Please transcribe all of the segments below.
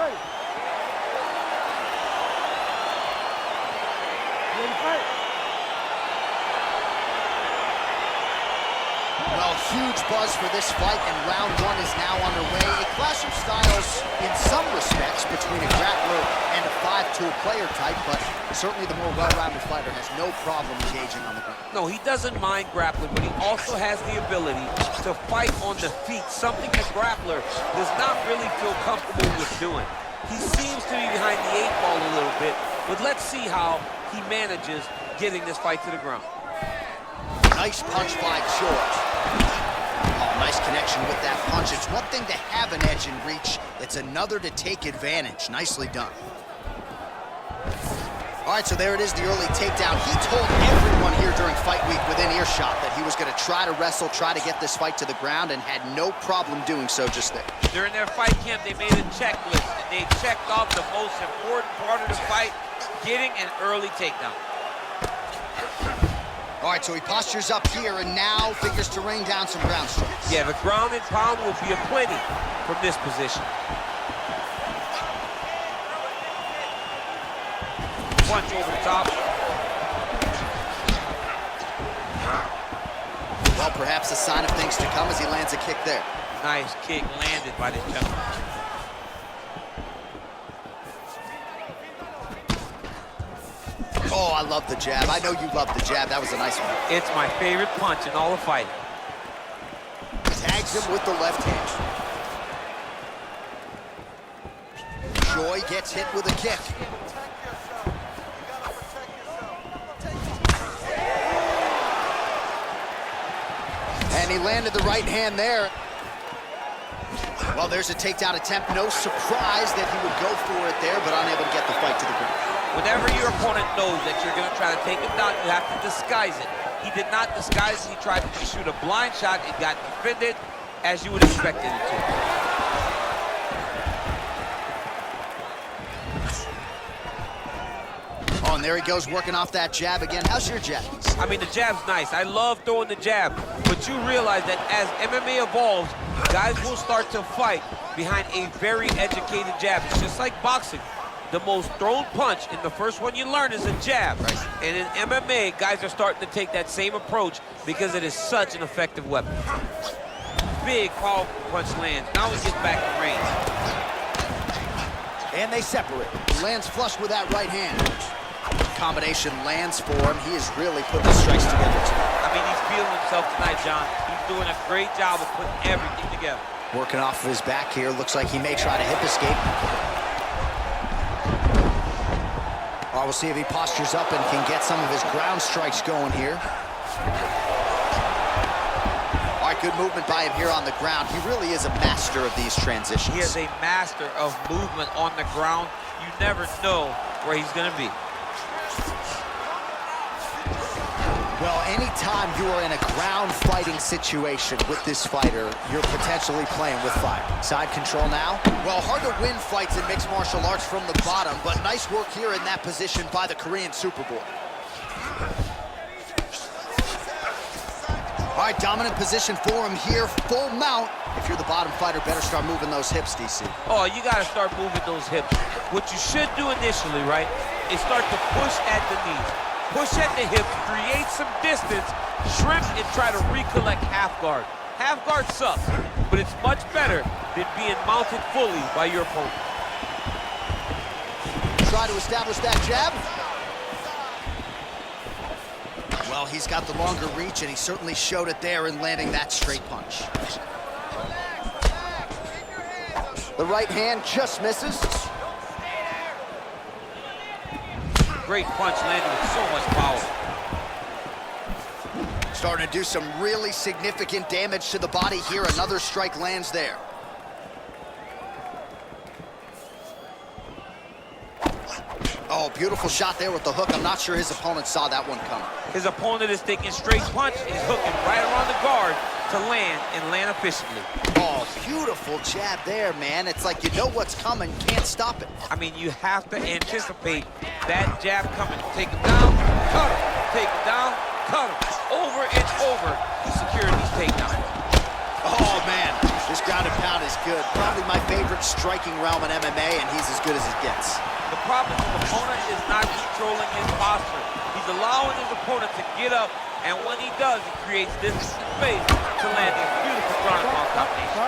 Well, huge buzz for this fight, and round one is now underway. A clash of styles in some respects between a grappler and a five-tool player type, but certainly the more well-rounded fighter has no problem engaging on the ground. No, he doesn't mind grappling, but he also has the ability to fight on the feet, something the grappler does not really feel comfortable with doing. He seems to be behind the eight ball a little bit, but let's see how he manages getting this fight to the ground. Nice punch by George. Oh, nice connection with that punch. It's one thing to have an edge in reach. It's another to take advantage. Nicely done. All right, so there it is, the early takedown. He told everyone here during fight week within earshot that he was going to try to wrestle, try to get this fight to the ground, and had no problem doing so just there. During their fight camp, they made a checklist, and they checked off the most important part of the fight, getting an early takedown. All right, so he postures up here and now figures to rain down some ground strikes. Yeah, the ground and pound will be aplenty from this position. Punch over the top. Well, perhaps a sign of things to come as he lands a kick there. Nice kick landed by this gentleman. Oh, I love the jab. I know you love the jab. That was a nice one. It's my favorite punch in all the fighting. Tags him with the left hand. Choi gets hit with a kick. And he landed the right hand there. Well, there's a takedown attempt. No surprise that he would go for it there, but unable to get the fight to the ground. Whenever your opponent knows that you're going to try to take him down, you have to disguise it. He did not disguise it. He tried to shoot a blind shot. It got defended as you would expect it to. Oh, and there he goes, working off that jab again. How's your jab? I mean, the jab's nice. I love throwing the jab. But you realize that as MMA evolves, guys will start to fight behind a very educated jab. It's just like boxing. The most thrown punch, and the first one you learn is a jab. Right. And in MMA, guys are starting to take that same approach because it is such an effective weapon. Big, powerful punch lands. Now he gets back in range. And they separate. He lands flush with that right hand. Combination lands for him. He has really put the strikes together tonight. I mean, he's feeling himself tonight, John. He's doing a great job of putting everything together. Working off of his back here. Looks like he may try to hip escape. All right, we'll see if he postures up and can get some of his ground strikes going here. All right, good movement by him here on the ground. He really is a master of these transitions. He is a master of movement on the ground. You never know where he's going to be. Well, anytime you are in a ground fighting situation with this fighter, you're potentially playing with fire. Side control now. Well, hard to win fights in mixed martial arts from the bottom, but nice work here in that position by the Korean Superboy. All right, dominant position for him here, full mount. If you're the bottom fighter, better start moving those hips, DC. Oh, you got to start moving those hips. What you should do initially, right, is start to push at the knees. Push at the hips, create some distance, shrimp, and try to recollect half guard. Half guard sucks, but it's much better than being mounted fully by your opponent. Try to establish that jab. Well, he's got the longer reach, and he certainly showed it there in landing that straight punch. The right hand just misses. Great punch landed with so much power. Starting to do some really significant damage to the body here. Another strike lands there. Oh, beautiful shot there with the hook. I'm not sure his opponent saw that one coming. His opponent is taking straight punch. He's hooking right around the guard to land efficiently. Oh, beautiful jab there, man. It's like you know what's coming, can't stop it. I mean, you have to anticipate that jab coming. Take him down, cut him. Take him down, cut him. Over and over, he secured these takedowns. Oh, man. This ground and pound is good. Probably my favorite striking realm in MMA, and he's as good as it gets. The problem is the opponent is not controlling his posture. He's allowing his opponent to get up, and when he does, he creates distance and space to land a beautiful ground and pound combination.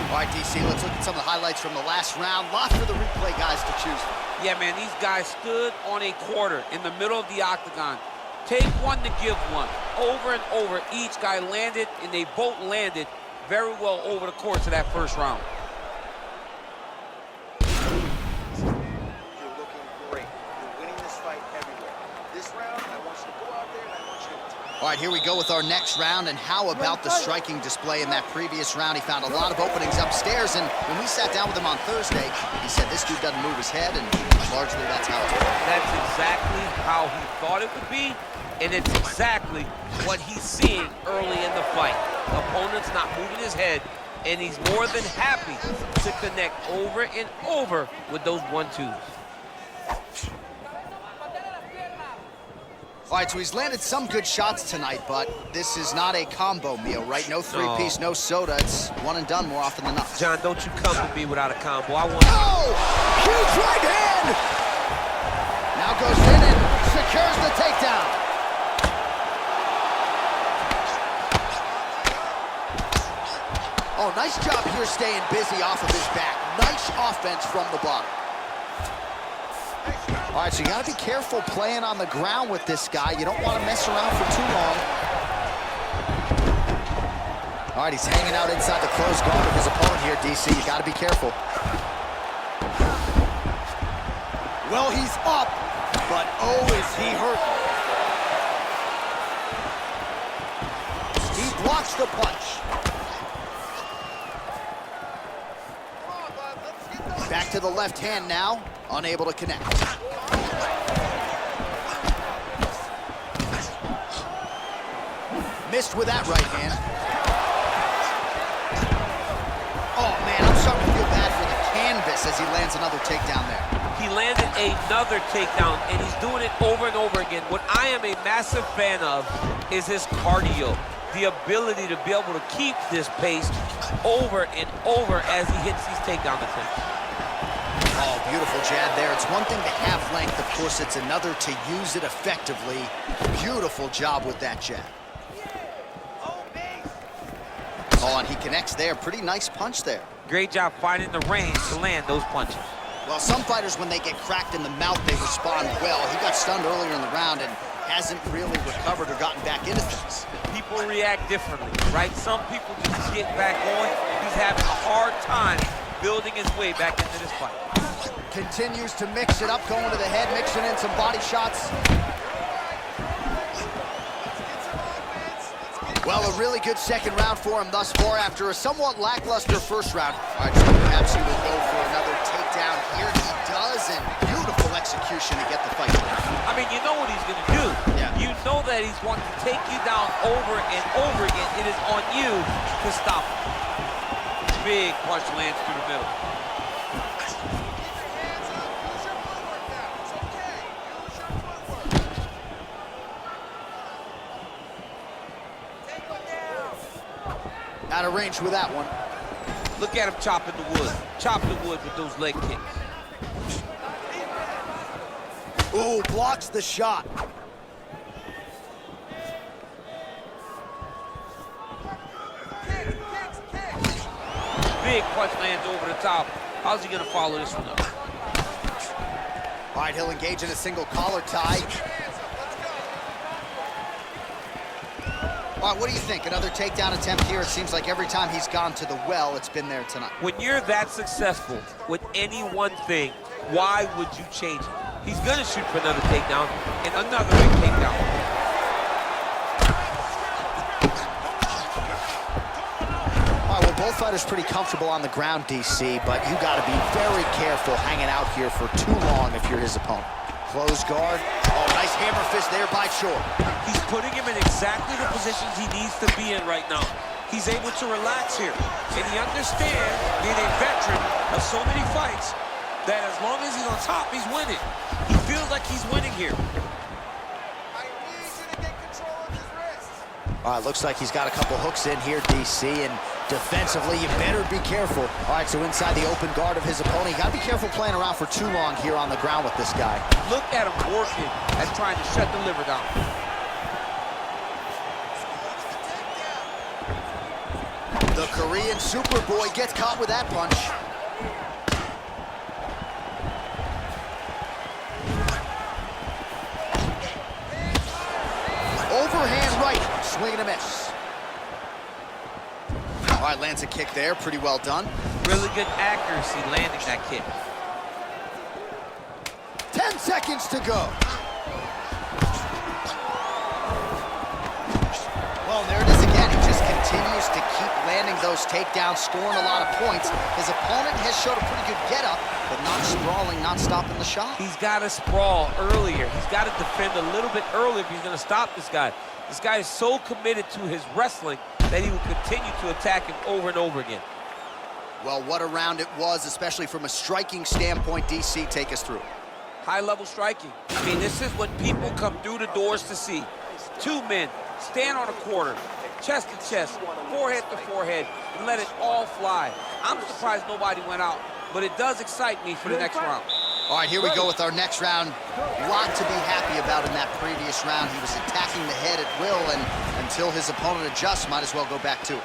All right, DC, let's look at some of the highlights from the last round. Lots for the replay guys to choose from. Yeah, man, these guys stood on a quarter in the middle of the octagon. Take one to give one. Over and over, each guy landed, and they both landed very well over the course of that first round. You're looking great. You're winning this fight everywhere. This round, I want you to go out there and I want you to... All right, here we go with our next round, and how about the striking display in that previous round? He found a lot of openings upstairs, and when we sat down with him on Thursday, he said this dude doesn't move his head, and largely that's how it's working. That's exactly how he thought it would be, and it's exactly what he's seeing early in the fight. The opponent's not moving his head, and he's more than happy to connect over and over with those 1-2s. All right, so he's landed some good shots tonight, but this is not a combo meal, right? No three-piece, no soda. It's one and done more often than not. John, don't you come to me without a combo. I want... Oh! Huge right hand! Now goes in and secures the takedown. Oh, nice job here staying busy off of his back. Nice offense from the bottom. All right, so you gotta be careful playing on the ground with this guy. You don't want to mess around for too long. All right, he's hanging out inside the closed guard of his opponent here, DC. You gotta be careful. Well, he's up, but oh, is he hurt. He blocks the punch. Back to the left hand now, unable to connect. Missed with that right hand. Oh man, I'm starting to feel bad for the canvas as he lands another takedown there. He landed another takedown, and he's doing it over and over again. What I am a massive fan of is his cardio. The ability to be able to keep this pace over and over as he hits these takedown attempts. Oh, beautiful jab there. It's one thing to have length, of course, it's another to use it effectively. Beautiful job with that jab. Oh, and he connects there. Pretty nice punch there. Great job finding the range to land those punches. Well, some fighters, when they get cracked in the mouth, they respond well. He got stunned earlier in the round and hasn't really recovered or gotten back into things. People react differently, right? Some people just get back going. He's having a hard time building his way back into this fight. Continues to mix it up, going to the head, mixing in some body shots. Well, a really good second round for him thus far after a somewhat lackluster first round. All right, so perhaps he will go for another takedown here. He does, and beautiful execution to get the fight. I mean, you know what he's going to do. Yeah. You know that he's going to take you down over and over again. It is on you to stop him. Big punch lands through the middle. Out of range with that one. Look at him chopping the wood. Chop the wood with those leg kicks. Ooh, blocks the shot. Big punch lands over the top. How's he gonna follow this one up? All right, he'll engage in a single collar tie. All right, what do you think? Another takedown attempt here. It seems like every time he's gone to the well, it's been there tonight. When you're that successful with any one thing, why would you change it? He's gonna shoot for another takedown and another big takedown. All right, well, both fighters pretty comfortable on the ground, DC, but you gotta be very careful hanging out here for too long if you're his opponent. Close guard. Oh, nice hammer fist there by Choi. He's putting him in exactly the positions he needs to be in right now. He's able to relax here, and he understands, being a veteran of so many fights, that as long as he's on top, he's winning. He feels like he's winning here. I need you to get control of his wrist. All right, looks like he's got a couple hooks in here, DC, and Defensively, you better be careful. All right, so inside the open guard of his opponent, you gotta be careful playing around for too long here on the ground with this guy. Look at him working at trying to shut the liver down. The Korean Superboy gets caught with that punch. Overhand right, swing and a miss. All right, lands a kick there, pretty well done. Really good accuracy landing that kick. 10 seconds to go. Well, there it is again. He just continues to keep landing those takedowns, scoring a lot of points. His opponent has showed a pretty good get-up, but not sprawling, not stopping the shot. He's got to sprawl earlier. He's got to defend a little bit earlier if he's going to stop this guy. This guy is so committed to his wrestling that he will continue to attack him over and over again. Well, what a round it was, especially from a striking standpoint. DC, take us through. High-level striking. I mean, this is what people come through the doors to see. Two men stand on a quarter, chest to chest, forehead to forehead, and let it all fly. I'm surprised nobody went out, but it does excite me for the next round. All right, here we go with our next round. A lot to be happy about in that previous round. He was attacking the head at will, and until his opponent adjusts, might as well go back to it.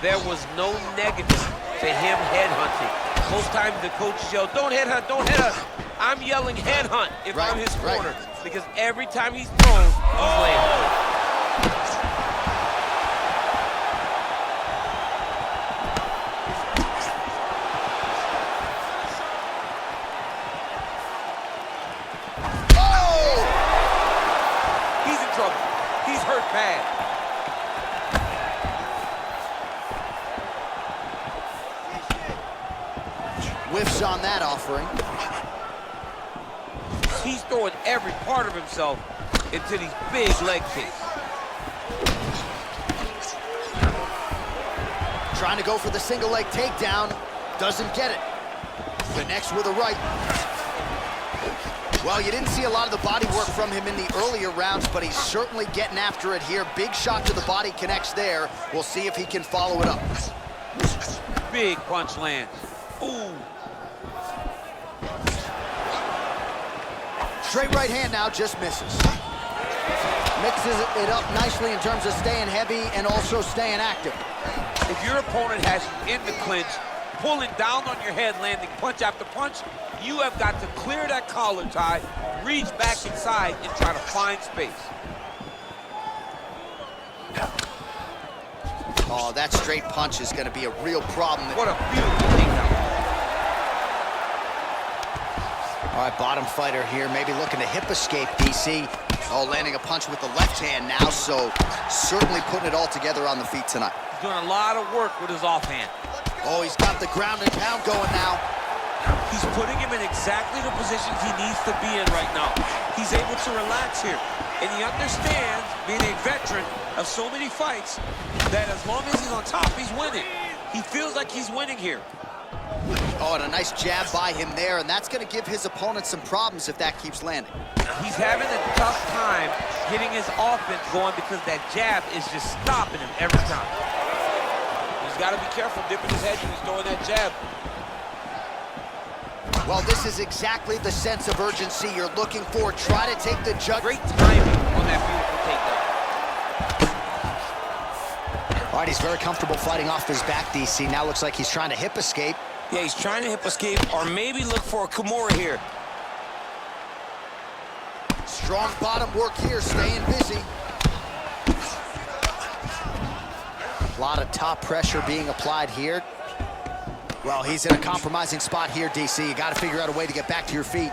There was no negative to him headhunting. Most times the coaches yell, don't headhunt, don't headhunt. I'm yelling headhunt if I'm his corner, because every time he's thrown, he's landing. Bad. Whiffs on that offering. He's throwing every part of himself into these big leg kicks. Trying to go for the single leg takedown. Doesn't get it. Connects with a right. Well, you didn't see a lot of the body work from him in the earlier rounds, but he's certainly getting after it here. Big shot to the body connects there. We'll see if he can follow it up. Big punch lands. Ooh. Straight right hand now, just misses. Mixes it up nicely in terms of staying heavy and also staying active. If your opponent has you in the clinch, pulling down on your head, landing punch after punch, you have got to clear that collar tie, reach back inside, and try to find space. Oh, that straight punch is going to be a real problem. What a beautiful takedown. All right, bottom fighter here, maybe looking to hip escape, DC. Oh, landing a punch with the left hand now, so certainly putting it all together on the feet tonight. He's doing a lot of work with his offhand. Oh, he's got the ground and pound going now. He's putting him in exactly the position he needs to be in right now. He's able to relax here. And he understands, being a veteran of so many fights, that as long as he's on top, he's winning. He feels like he's winning here. Oh, and a nice jab by him there, and that's going to give his opponent some problems if that keeps landing. He's having a tough time getting his offense going because that jab is just stopping him every time. He's got to be careful dipping his head when he's throwing that jab. Well, this is exactly the sense of urgency you're looking for. Try to take the judge. Great timing on that beautiful takedown. All right, he's very comfortable fighting off his back, DC. Now looks like he's trying to hip escape. Yeah, he's trying to hip escape or maybe look for a Kimura here. Strong bottom work here, staying busy. A lot of top pressure being applied here. Well, he's in a compromising spot here, DC. You got to figure out a way to get back to your feet.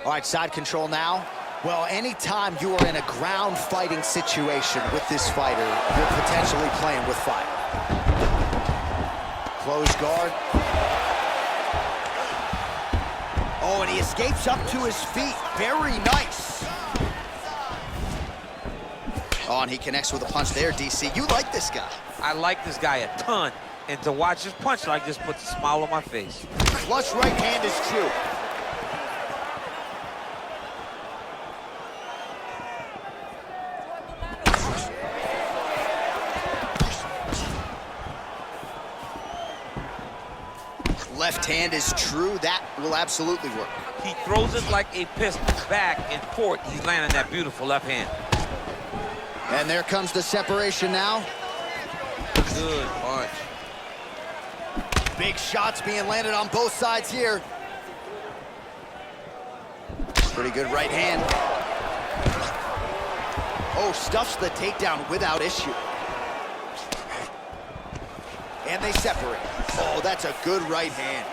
All right, side control now. Well, anytime you are in a ground fighting situation with this fighter, you're potentially playing with fire. Close guard. Oh, and he escapes up to his feet. Very nice. Oh, and he connects with a punch there, DC. You like this guy. I like this guy a ton. And to watch his punch like this puts a smile on my face. Flush right hand is true. left hand is true, that will absolutely work. He throws it like a pistol, back and forth. He's landing that beautiful left hand. And there comes the separation now. Good punch. Big shots being landed on both sides here. Pretty good right hand. Oh, stuffs the takedown without issue. And they separate. Oh, that's a good right hand.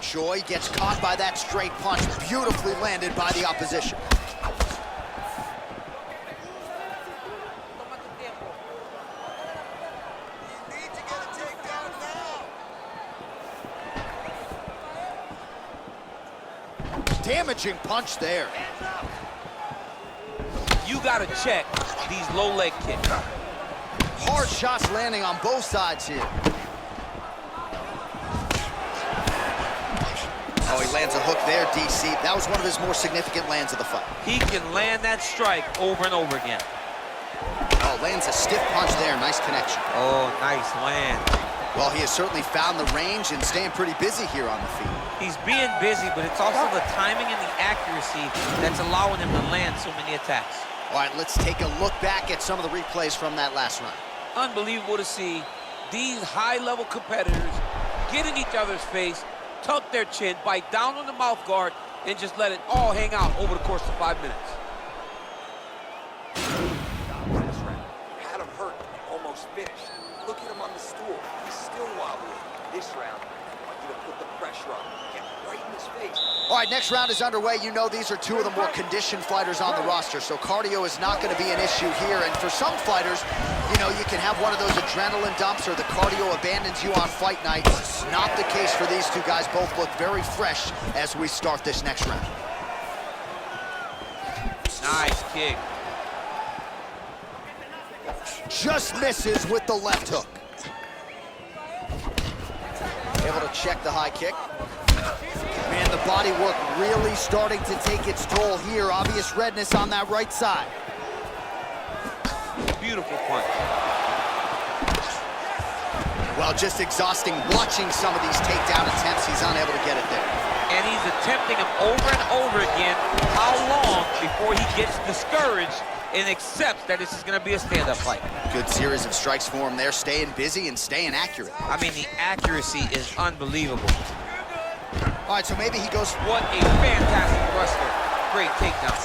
Choi gets caught by that straight punch, beautifully landed by the opposition. You need to get a takedown now. Damaging punch there. You gotta check these low leg kicks. Hard shots landing on both sides here. Oh, he lands a hook there, DC. That was one of his more significant lands of the fight. He can land that strike over and over again. Oh, lands a stiff punch there. Nice connection. Oh, nice land. Well, he has certainly found the range and staying pretty busy here on the feet. He's being busy, but it's also the timing and the accuracy that's allowing him to land so many attacks. All right, let's take a look back at some of the replays from that last round. Unbelievable to see these high-level competitors get in each other's face, tuck their chin, bite down on the mouth guard, and just let it all hang out over the course of 5 minutes. Had him hurt, almost finished. Look at him on the stool. He's still wobbly. This round, I want you to put the pressure on. Get right in his face. All right, next round is underway. You know these are two of the more conditioned fighters on the roster, so cardio is not going to be an issue here. And for some fighters, you know, you can have one of those adrenaline dumps or the cardio abandons you on fight night. Not the case for these two guys. Both look very fresh as we start this next round. Nice kick. Just misses with the left hook. Able to check the high kick. Man, the body work really starting to take its toll here. Obvious redness on that right side. Beautiful punch. Well, just exhausting watching some of these takedown attempts. He's unable to get it there. And he's attempting them over and over again. How long before he gets discouraged and accepts that this is going to be a stand-up fight? Good series of strikes for him there, staying busy and staying accurate. I mean, the accuracy is unbelievable. All right, so maybe he goes... What a fantastic wrestler. Great takedown.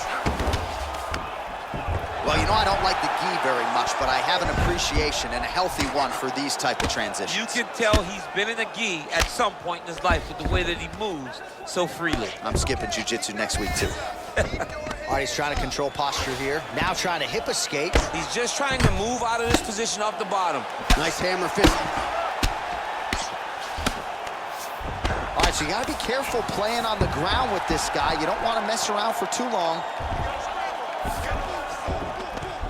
Well, you know, I don't like the gi very much, but I have an appreciation and a healthy one for these type of transitions. You can tell he's been in a gi at some point in his life with the way that he moves so freely. I'm skipping jiu-jitsu next week, too. All right, he's trying to control posture here. Now trying to hip escape. He's just trying to move out of this position off the bottom. Nice hammer fist. All right, so you gotta be careful playing on the ground with this guy. You don't want to mess around for too long.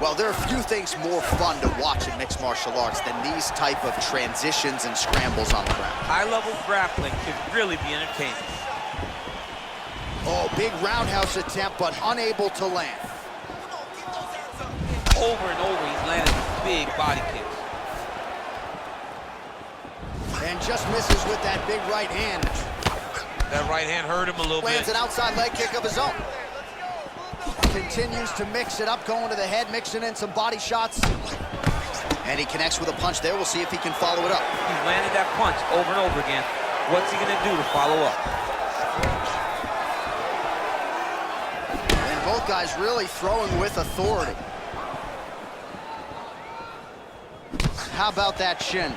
Well, there are a few things more fun to watch in mixed martial arts than these type of transitions and scrambles on the ground. High-level grappling can really be entertaining. Oh, big roundhouse attempt, but unable to land. Over and over, he's landing big body kicks. And just misses with that big right hand. That right hand hurt him a little Lands bit. an outside leg kick of his own. Continues to mix it up, going to the head, mixing in some body shots. And he connects with a punch there. We'll see if he can follow it up. He's landed that punch over and over again. What's he gonna do to follow up? And both guys really throwing with authority. How about that shin?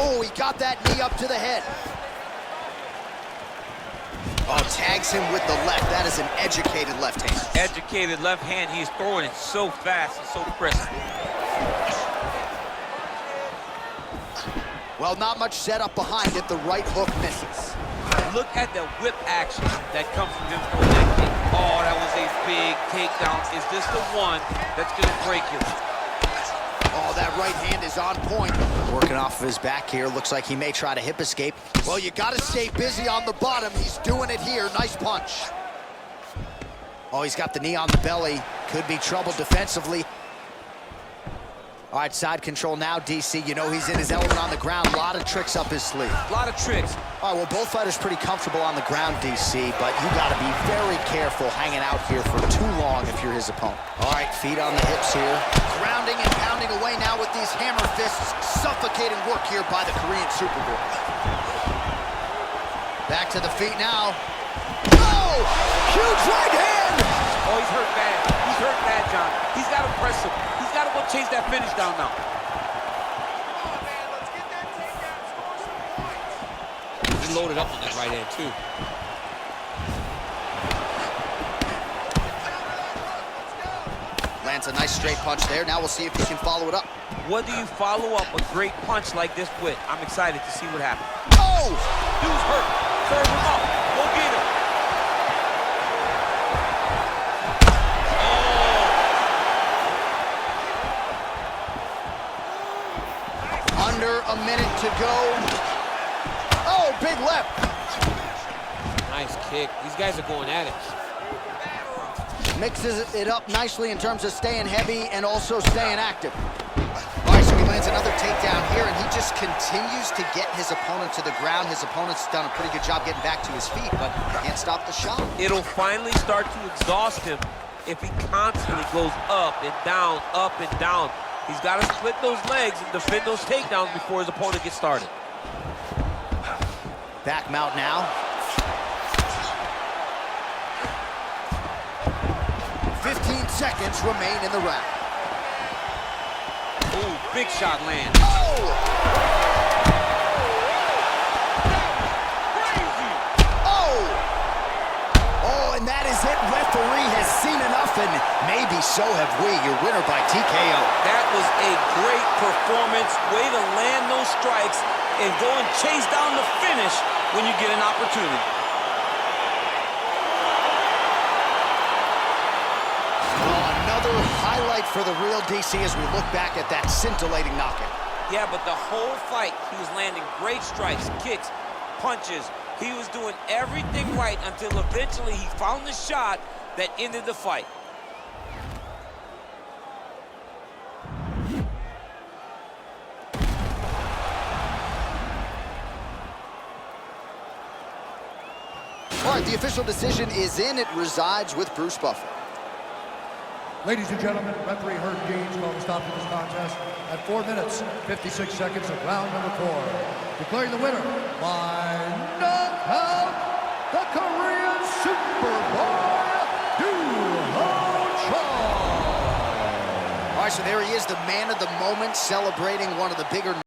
Oh, he got that knee up to the head. Oh, tags him with the left. That is an educated left hand. Educated left hand. He's throwing it so fast and so crisp. Well, not much setup behind it. The right hook misses. Look at the whip action that comes from him throwing that kick. Oh, that was a big takedown. Is this the one that's gonna break him? Oh, that right hand is on point. Working off of his back here. Looks like he may try to hip escape. Well, you got to stay busy on the bottom. He's doing it here. Nice punch. Oh, he's got the knee on the belly. Could be trouble defensively. All right, side control now, DC. You know he's in his element on the ground. A lot of tricks up his sleeve. A lot of tricks. All right, well, both fighters pretty comfortable on the ground, DC, but you got to be very careful hanging out here for too long if you're his opponent. All right, feet on the hips here. Grounding and pounding away now with these hammer fists. Suffocating work here by the Korean Superboy. Back to the feet now. Oh! Huge right hand! Oh, he's hurt bad. He's hurt bad, John. He's got to press him. He's got to go chase that finish down now. He loaded up on that right hand, too. Lands a nice straight punch there. Now we'll see if he can follow it up. What do you follow up a great punch like this with? I'm excited to see what happens. Oh! Dude's hurt. Serve him up. Go get him. Under a minute to go. Oh, big left. Nice kick. These guys are going at it. Mixes it up nicely in terms of staying heavy and also staying active. All right, so he lands another takedown here, and he just continues to get his opponent to the ground. His opponent's done a pretty good job getting back to his feet, but can't stop the shot. It'll finally start to exhaust him if he constantly goes up and down, up and down. He's got to split those legs and defend those takedowns before his opponent gets started. Back mount now. 15 seconds remain in the round. Ooh, big shot lands. Oh! Crazy! Oh! Oh, and that is it. Referee has seen enough, and maybe so have we. Your winner by TKO. That was a great performance. Way to land those strikes and go and chase down the finish when you get an opportunity. Another highlight for the real DC as we look back at that scintillating knockout. Yeah, but the whole fight, he was landing great strikes, kicks, punches. He was doing everything right until eventually he found the shot that ended the fight. All right, the official decision is in. It resides with Bruce Buffer. Ladies and gentlemen, referee Herb Deans called a stop to this contest at 4 minutes, 56 seconds of round number 4. Declaring the winner by knockout, the Korean Superboy, Doohochoi. All right, so there he is, the man of the moment, celebrating one of the bigger